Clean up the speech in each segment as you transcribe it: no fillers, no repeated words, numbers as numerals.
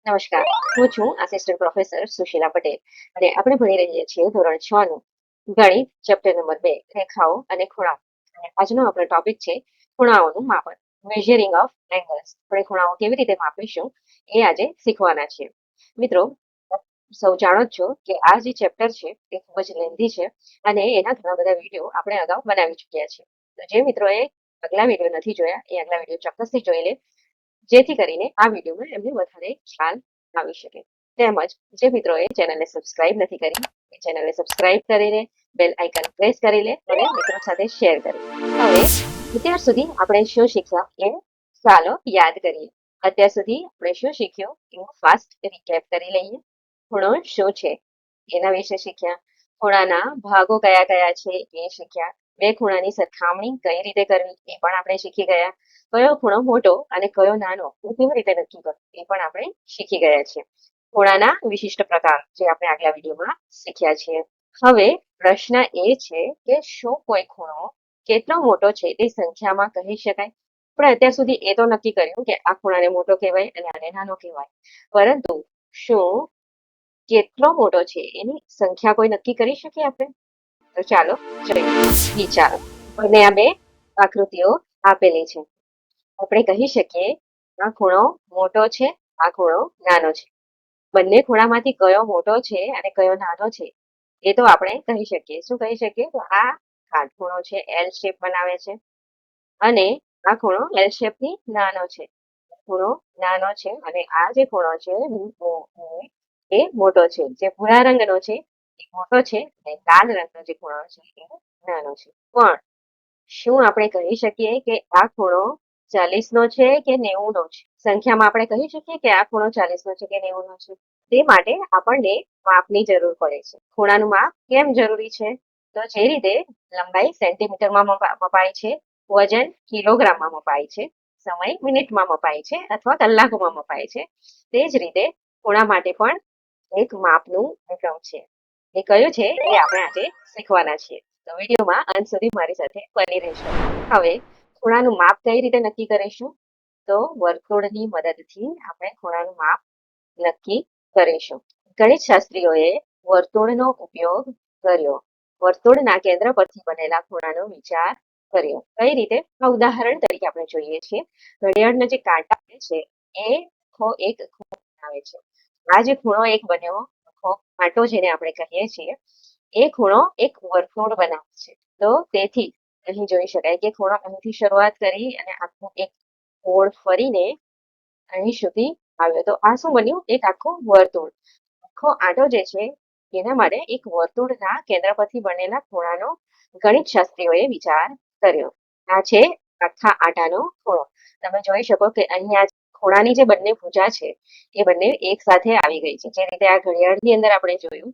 નમસ્કાર, હું છું આસિસ્ટન્ટ પ્રોફેસર સુશીલા પટેલ અને આપણે ભણી રહ્યા છીએ ધોરણ 6 નું ગણિત ચેપ્ટર નંબર 2 રેખાઓ અને ખૂણાઓ. અને આજનો આપણો ટોપિક છે ખૂણાઓનું માપન, મેઝરિંગ ઓફ એંગલ્સ. આપણે ખૂણાઓ કેવી રીતે માપીશું એ આજે શીખવાના છીએ. મિત્રો, સૌ જાણો જ છો કે આ જે ચેપ્ટર છે એ ખૂબ જ લેન્ધી છે અને એના ઘણા બધા વિડીયો આપણે અગાઉ બનાવી ચૂક્યા છીએ. તો જે મિત્રોએ આગલા વિડીયો નથી જોયા એ આગલા વિડીયો ચોક્કસથી જોઈ લે, જેથી કરીને આ વિડીયોમાં એમને વધારે ખ્યાલ આવી શકે. તેમજ જે મિત્રોએ ચેનલને સબસ્ક્રાઇબ નથી કરી એ ચેનલને સબસ્ક્રાઇબ કરીને બેલ આઇકન પ્રેસ કરી લે અને મિત્રો સાથે શેર કરે. હવે અત્યાર સુધી આપણે શું શીખ્યા એ ચાલો યાદ કરીએ. અત્યાર સુધી આપણે શું શીખ્યું એવું ફાસ્ટ રીકેપ કરી લઈએ. ખૂણો શું છે એના વિશે શીખ્યા. ખૂણાના ભાગો કયા કયા છે એ શીખ્યા. બે ખૂણાની સરખામણી કઈ રીતે કરવી એ પણ આપણે શીખી ગયા. કયો ખૂણો મોટો અને કયો નાનો એ કેવી રીતે નક્કી કરવું એ પણ આપણે શીખી ગયા છીએ. ખૂણાના વિશિષ્ટ પ્રકાર જે આપણે આગલા વિડીયોમાં શીખ્યા છીએ. હવે પ્રશ્ન એ છે કે શું કોઈ ખૂણો કેટલો મોટો છે તે સંખ્યામાં કહી શકાય? આપણે અત્યાર સુધી એ તો નક્કી કર્યું કે આ ખૂણાને મોટો કહેવાય અને આને નાનો કહેવાય, પરંતુ શું કેટલો મોટો છે એની સંખ્યા કોઈ નક્કી કરી શકીએ આપણે? તો ચાલો જોઈએ. વિચારો. અને આ બે આકૃતિઓ આપેલી છે. આપણે કહી શકીએ આ ખૂણો મોટો છે, આ ખૂણો નાનો છે. બંને ખૂણામાંથી કયો મોટો છે અને કયો નાનો છે એ તો આપણે કહી શકીએ. શું કહી શકીએ? તો આ કાટખૂણો છે, એલ શેપ બનાવે છે, અને આ ખૂણો એલ શેપથી નાનો છે. ખૂણો નાનો છે અને આ જે ખૂણો છે એ મોટો છે. જે ભૂરા રંગનો છે એ મોટો છે અને લાલ રંગનો જે ખૂણો છે એ નાનો છે. પણ શું આપણે કહી શકીએ કે આ ખૂણો 40 નો છે કે 90 નો છે? સંખ્યામાં આપણે કહી શકીએ કે આ ખૂણો 40 નો છે કે 90 નો છે? તે માટે આપણને માપની જરૂર પડે છે. ખૂણાનું માપ કેમ જરૂરી છે? તો જે રીતે લંબાઈ સેન્ટીમીટરમાં મપાય છે, વજન કિલોગ્રામમાં મપાય છે, સમય મિનિટમાં મપાય છે અથવા કલાકોમાં મપાય છે, તે જ રીતે ખૂણા માટે પણ એક માપનું એકમ છે. એ કયું છે એ આપણે આજે શીખવાના છીએ. તો વિડીયોમાં અંત સુધી મારી સાથે બની રહેશો. હવે ખૂણાનું માપ કઈ રીતે નક્કી કરીશું? તો વર્તુળની મદદથી આપણે ખૂણાનું માપ નક્કી કરીશું. ગણિત શાસ્ત્રીઓએ વર્તુળનો ઉપયોગ કર્યો. વર્તુળના કેન્દ્ર પરથી બનેલા ખૂણાનો વિચાર કર્યો. કઈ રીતે? આ ઉદાહરણ તરીકે આપણે જોઈએ છીએ. ઘડિયાળના જે કાંટા છે એ એક ખૂણો બનાવે છે. આ જે ખૂણો એક બન્યો કાંટો જેને આપણે કહીએ છીએ એ ખૂણો એક વર્તુળ બનાવે છે. તો તેથી અહીં જોઈ શકાય કે ખૂણો અહીંથી શરૂઆત કરી અને આખું એક ગોળ ફરીને અહીં સુધી આવ્યો. તો આ શું બન્યું? એક આખું વર્તુળ. આખો આંટો જે છે એના માટે એક વર્તુળના કેન્દ્ર પરથી બનેલા ખૂણાનો ગણિત શાસ્ત્રીઓએ વિચાર કર્યો. આ છે આખા આંટાનો ખૂણો. તમે જોઈ શકો કે અહીંયા ખૂણાની જે બંને ભુજા છે એ બંને એક સાથે આવી ગઈ છે. જે રીતે આ ઘડિયાળની અંદર આપણે જોયું,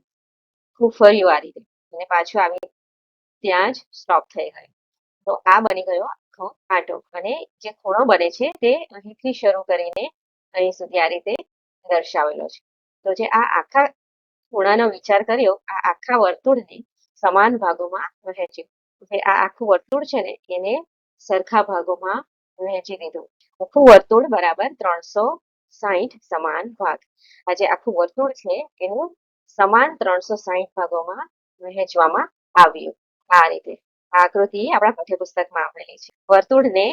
ખૂબ ફર્યું આ રીતે અને પાછું આવી ત્યાં જ સ્ટોપ થઈ ગયું. તો આ બની ગયો આખો આંટો. અને જે ખૂણો બને છે તે અહીંથી શરૂ કરીને અહીં સુધી આ રીતે દર્શાવેલો છે. તો જે આ આખા ખૂણાનો વિચાર કર્યો, આ આખા વર્તુળને સમાન ભાગોમાં વહેંચ્યું. જે આ આખું વર્તુળ છે ને એને સરખા ભાગોમાં વહેંચી દીધું. આખું વર્તુળ બરાબર 360 સમાન ભાગ. આ જે આખું વર્તુળ છે એનું સમાન 360 ભાગોમાં વહેંચવામાં આવ્યું. આ રીતે આ આકૃતિ આપણા પાઠ્યપુસ્તકમાં આપેલી છે. વર્તુળને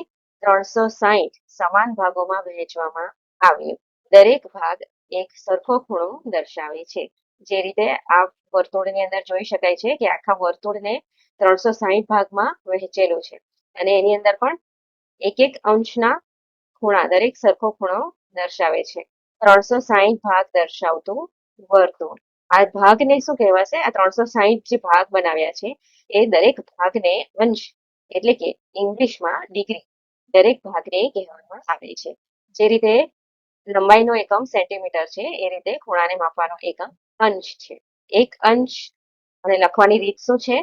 360 સમાન ભાગોમાં વહેંચવામાં આવ્યું. દરેક ભાગ એક સરખો ખૂણો દર્શાવે છે. જે રીતે આ વર્તુળની અંદર જોઈ શકાય છે કે આખા વર્તુળને 360 ભાગમાં વહેંચેલું છે અને એની અંદર પણ એક એક અંશના ખૂણા દરેક સરખો ખૂણો દર્શાવે છે. 360 ભાગ દર્શાવતું વર્તુળ. આ ભાગને શું કહેવાશે? આ 360 જે ભાગ બનાવ્યા છે એ દરેક ભાગને અંશ એટલે કે ઇંગ્લિશમાં ડિગ્રી દરેક ભાગને કહેવામાં આવે છે. જે રીતે લંબાઈનો એકમ સેન્ટીમીટર છે એ રીતે ખૂણાને માપવાનો એકમ અંશ છે. એક અંશ અને લખવાની રીત શું છે?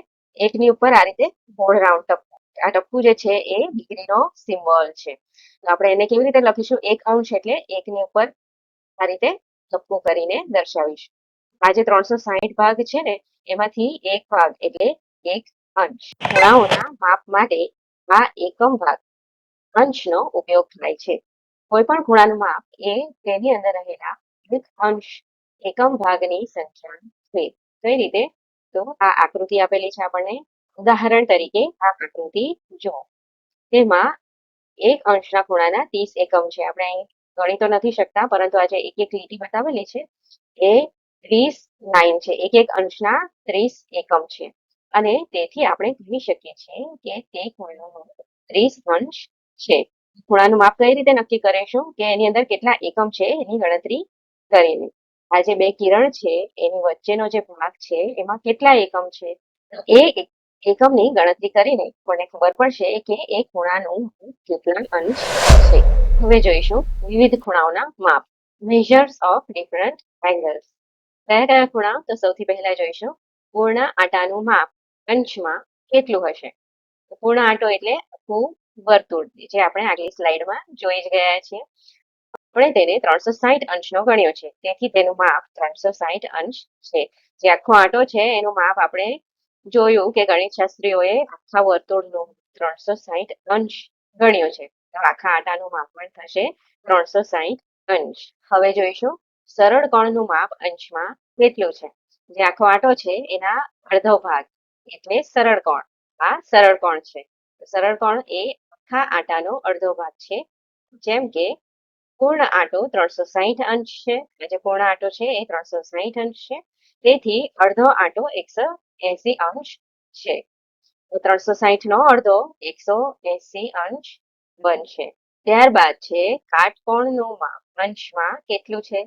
એકની ઉપર આ રીતે ગોળ રાઉન્ડ ટપકું. આ ટપકું જે છે એ ડિગ્રીનો સિમ્બોલ છે. તો આપણે એને કેવી રીતે લખીશું? એક અંશ એટલે એકની ઉપર આ રીતે ટપકું કરીને દર્શાવીશું. આ જે 360 ભાગ છે ને એમાંથી એક ભાગ એટલે એક અંશ. ખૂણાઓના માપ માટે આ એકમ ભાગ અંશનો ઉપયોગ થાય છે. કોઈ પણ ખૂણાનું માપ એ તેની અંદર રહેલા એક અંશ એકમ ભાગની સંખ્યા છે. કઈ રીતે? તો આ આકૃતિ આપેલી છે આપણને. ઉદાહરણ તરીકે આ આકૃતિ જુઓ. તેમાં એક અંશના ખૂણાના 30 એકમ છે. આપણે અહીં ગણી તો નથી શકતા, પરંતુ આ જે એક એક લીટી બતાવેલી છે એ 30 લાઈન છે. એક એક અંશના 30 એકમ છે. અને તેથી આપણે કહી શકીએ છીએ કે તે ખૂણાનો 30 અંશ છે. ખૂણાનું માપ કઈ રીતે નક્કી કરીશું? કે એની અંદર કેટલા એકમ છે એની ગણતરી કરીને. આ જે બે કિરણ છે એની વચ્ચેનો જે ભાગ છે એમાં કેટલા એકમ છે, એ એકમની ગણતરી કરીને કોને ખબર પડશે કે એ ખૂણાનું કેટલા અંશ છે. હવે જોઈશું વિવિધ ખૂણાઓના માપ. Measures of different angles. કયા કયા ખૂણા? તો સૌથી પહેલા જોઈશું પૂર્ણ આટાનું માપ અંશમાં કેટલું હશે. પૂર્ણ આટો એટલે આખું વર્તુળ, જે આપણે આગલી સ્લાઇડમાં જોઈ જ ગયા છીએ. આપણે તેને 360 અંશનો ગણ્યો છે, તેથી તેનું માપ 360 અંશ છે. જે આખો આટો છે એનું માપ આપણે જોયું કે ગણિતશાસ્ત્રીઓએ આખા વર્તુળનું 360 અંશ ગણ્યો છે. તો આખા આટાનું માપ પણ થશે 360 અંશ. હવે જોઈશું સરળ કોણનું માપ અંશમાં કેટલું છે. જે આખો આટો છે એના અડધો ભાગ એટલે સરળ કોણ. આ સરળ કોણ છે. સરળ કોણ એ આખા આટાનો અડધો ભાગ છે. જેમ કે પૂર્ણ આટો 360 અંશ છે. જે પૂર્ણ આટો છે એ 360 અંશ છે. તેથી અડધો આટો 180 અંશ છે. 360 નો અડધો 180 અંશ બનશે. ત્યારબાદ છે કાટકોણનું માપ અંશમાં કેટલું છે.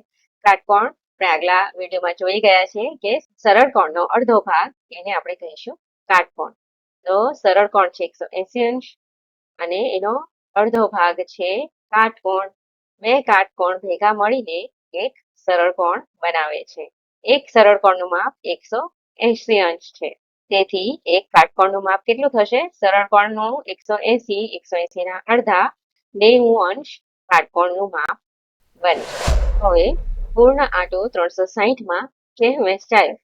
કાટકોણ આપણે આગલા વિડીયોમાં જોઈ ગયા છે કે સરળ કોણનો અડધો ભાગ એને આપણે કહીશું કાટકોણ. તો સરળ કોણ છે 180 અંશ અને એનો અડધો ભાગ છે કાટકોણ. બે કાટકોણ ભેગા મળીને એક સરળ કોણ બનાવે છે. એક સરળ કોણનું માપ 180 અંશ છે. તેથી એક કાટકોણનું માપ કેટલું થશે? સરળ કોણનું 180 ના અડધા 90 અંશ કાટકોણનું માપ બનશે. હવે પૂર્ણ આટો 360માં કેમ વહેંચાયો?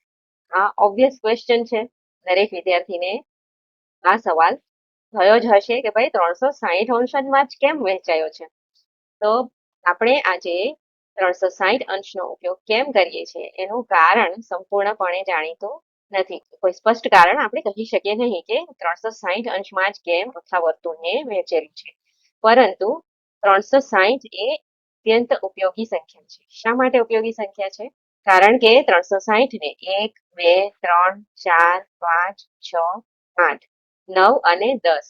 આ ઓબ્વિયસ ક્વેશ્ચન છે. દરેક વિદ્યાર્થીને આ સવાલ થયો જ હશે કે ભાઈ 360 અંશમાં જ કેમ વહેંચાયો છે. તો આપણે આજે 360 અંશનો ઉપયોગ કેમ કરીએ છીએ એનું કારણ સંપૂર્ણપણે જાણીતું નથી. કોઈ સ્પષ્ટ કારણ આપણે કહી શકીએ નહીં કે 360 અંશમાં જ કેમ આખા વર્તુળને વહેંચેલું છે. પરંતુ 360 એ અત્યંત ઉપયોગી સંખ્યા છે. શા માટે ઉપયોગી સંખ્યા છે? કારણ કે 360 ને 1, 2, 3, 4, 5, 6, 8, 9 અને 10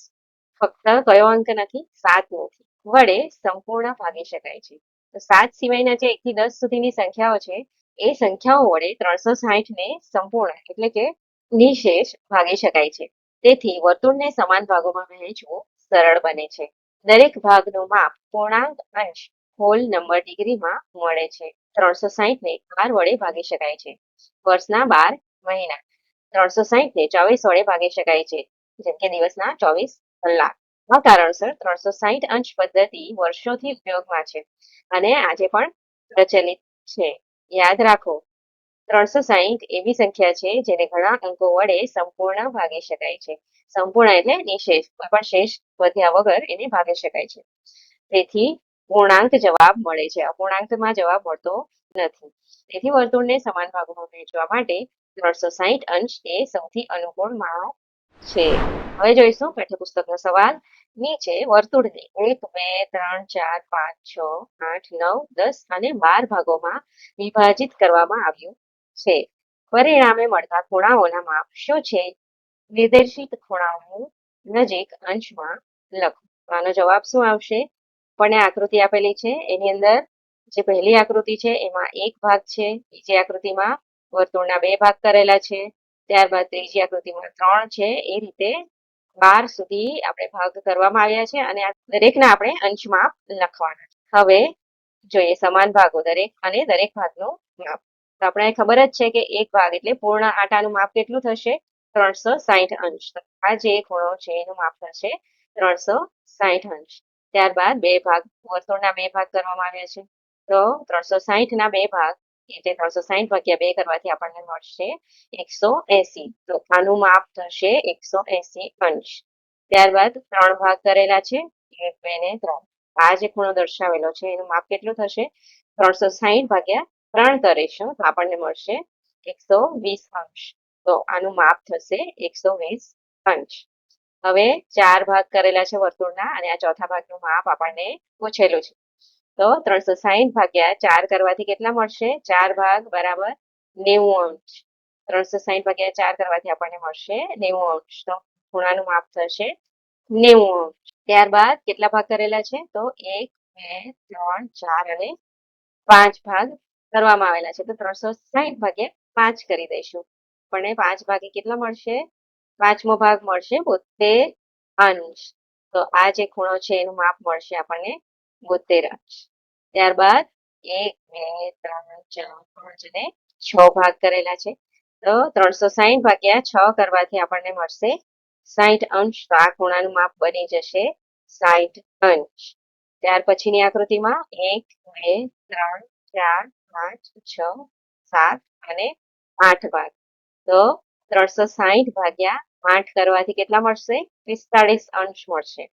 ફક્ત કયો અંક નથી? 7 નથી વડે સંપૂર્ણ ભાગી શકાય છે. તો 7 સિવાયના જે 1 થી 10 સુધીની સંખ્યાઓ છે એ સંખ્યાઓ વડે 360 ને સંપૂર્ણ એટલે કે નિશેષ ભાગી શકાય છે. તેથી વર્તુળને સમાન ભાગોમાં વહેંચવું સરળ બને છે. દરેક ભાગનું માપ પૂર્ણાંક અંશ હોલ નંબર ડિગ્રીમાં મળે છે. 360 ને 12 વડે ભાગી શકાય છે. વર્ષના 12 મહિના. 360 ને 24 વડે ભાગી શકાય છે, જેમ કે દિવસના 24 કલાક. આ કારણસર 360 અંશ પદ્ધતિ વર્ષોથી ઉપયોગમાં છે અને આજે પણ પ્રચલિત છે. યાદ રાખો, 360 એવી સંખ્યા છે જેને ઘણા અંકો વડે સંપૂર્ણ ભાગી શકાય છે. સંપૂર્ણ એટલે નિશેષ, કોઈ પણ શેષ વધ્યા વગર એને ભાગી શકાય છે. તેથી પૂર્ણાંક જવાબ મળે છે, અપૂર્ણાંકમાં જવાબ મળતો નથી. તેથી વર્તુળને સમાન ભાગોમાં વહેંચવા માટે 360 અંશ એ સૌથી અનુકૂળ માપ છે. હવે જોઈશું પાઠ્યપુસ્તકનો સવાલ. નીચે વર્તુળને 1, 2, 3, 4, 5, 6, 8, 9, 10 અને 12 ભાગોમાં વિભાજિત કરવામાં આવ્યું છે. પરિણામે મળતા ખૂણાઓના માપ શું છે? નિર્દેશિત ખૂણાઓની નજીક અંશમાં લખો. આનો જવાબ શું આવશે? આપણને આકૃતિ આપેલી છે એની અંદર જે પહેલી આકૃતિ છે એમાં એક ભાગ છે, બીજી આકૃતિમાં વર્તુળના 2 ભાગ કરેલા છે, ત્યારબાદ ત્રીજી આકૃતિમાં 3 છે. એ રીતે 12 સુધી આપણે ભાગ કરવામાં આવ્યા છે અને આ દરેકના આપણે અંશમાપ લખવાના છે. હવે જોઈએ સમાન ભાગો દરેક અને દરેક ભાગનું માપ. તો આપણે ખબર જ છે કે એક ભાગ એટલે પૂર્ણ આટાનું માપ કેટલું થશે? 360 અંશ. આ જે ખૂણો છે એનું માપ થશે 360 અંશ. ત્યારબાદ 2 ભાગ, વર્તુળના 2 ભાગ કરવામાં આવ્યા છે. તો 360 ના 2 ભાગ એટલે 360 ભાગ્યા 2 કરવાથી આપણને મળશે 180. તો આનું માપ થશે 180 અંશ. ત્યારબાદ 3 ભાગ કરેલા છે, 1, 2 ને 3. આ જે ખૂણો દર્શાવેલો છે એનું માપ કેટલું થશે? 360 ભાગ્યા 3 કરીશું તો આપણને મળશે 120 અંશ. તો આનું માપ થશે 120 અંશ. હવે 4 ભાગ કરેલા છે વર્તુળના અને આ ચોથા ભાગનું માપ આપણને પૂછેલું છે. તો 360 ભાગ્યા 4 કરવાથી કેટલા મળશે? 4 ભાગ બરાબર 90 અંશ. 360 ભાગ્યા 4 કરવાથી આપણને મળશે 90 અંશ. તો ખૂણાનું માપ થશે 90 અંશ. ત્યારબાદ કેટલા ભાગ કરેલા છે? તો 1, 2, 3, 4 અને 5 ભાગ કરવામાં આવેલા છે. તો 360 ભાગ્યા 5 કરી દઈશું. આપણને 5 ભાગે કેટલા મળશે? 5મો ભાગ મળશે 72 અંશ. તો આ જે ખૂણો છે એનું માપ મળશે આપણને 72 અંશ. ત્યારબાદ 1, 2, 3, 4, 5 અને 6 ભાગ કરેલા છે. તો 360 ભાગ્યા 6 કરવાથી આપણને મળશે 60 અંશ. તો આ ખૂણાનું માપ બની જશે 60 અંશ. ત્યાર પછીની આકૃતિમાં 1, 2, 3, 4, 5, 6, 7 અને 8 ભાગ. તો 360 ભાગ્યા 8 કરવાથી કેટલા મળશે? 45 અંશ મળશે.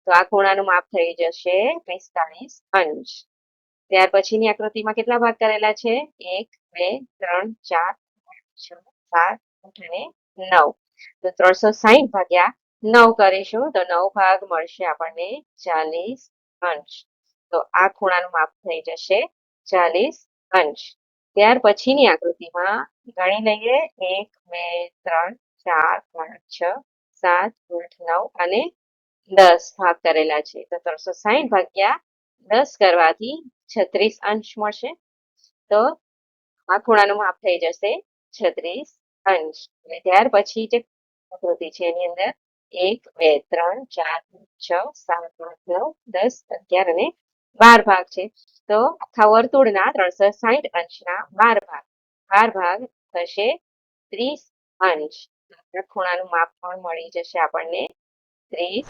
તો આ ખૂણાનું માપ થઈ જશે 45 અંશ. ત્યાર પછીની આકૃતિમાં કેટલા ભાગ કરેલા છે? 1, 2, 3, 4, 5, 6, 7, 8 અને 9. તો 360 ભાગ્યા 9 કરીશું તો 9 ભાગ મળશે આપણને 40 અંશ. તો આ ખૂણાનું માપ થઈ જશે 40 અંશ. ત્યાર પછીની આકૃતિમાં ગણી લઈએ 1, 2, 3, 4, 5, 6, 7, 8, 9 અને 10 ભાગ કરેલા છે. તો 360 ભાગ્યા 10 કરવાથી 36 અંશ મળશે. તો આ ખૂણાનું માપ થઈ જશે 36 અંશ. અને ત્યાર પછી જે આકૃતિ છે એની અંદર 1, 2, 3, 4, 5, 6, 7, 8, 9, 10, 11 અને 12 ભાગ છે. તો આખા વર્તુળના 360 અંશના 12 ભાગ. 12 ભાગ થશે 30 અંશ. ખૂણાનું માપ પણ મળી જશે આપણને 30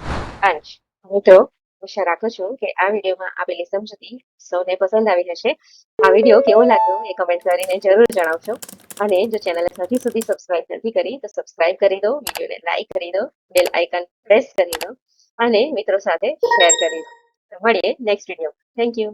અંશ. મિત્રો આશા રાખું છું કે આ વિડીયોમાં આપેલી સમજૂતી સૌને પસંદ આવી હશે. આ વિડીયો કેવો લાગ્યો એ કમેન્ટ કરીને જરૂર જણાવશો. અને જો ચેનલને હજી સુધી સબસ્ક્રાઇબ નથી કરી તો સબસ્ક્રાઇબ કરી દો, વિડીયોને લાઈક કરી દો, બેલ આઇકન પ્રેસ કરી દો અને મિત્રો સાથે શેર કરી દો. મળીએ નેક્સ્ટ વિડીયો. Thank you.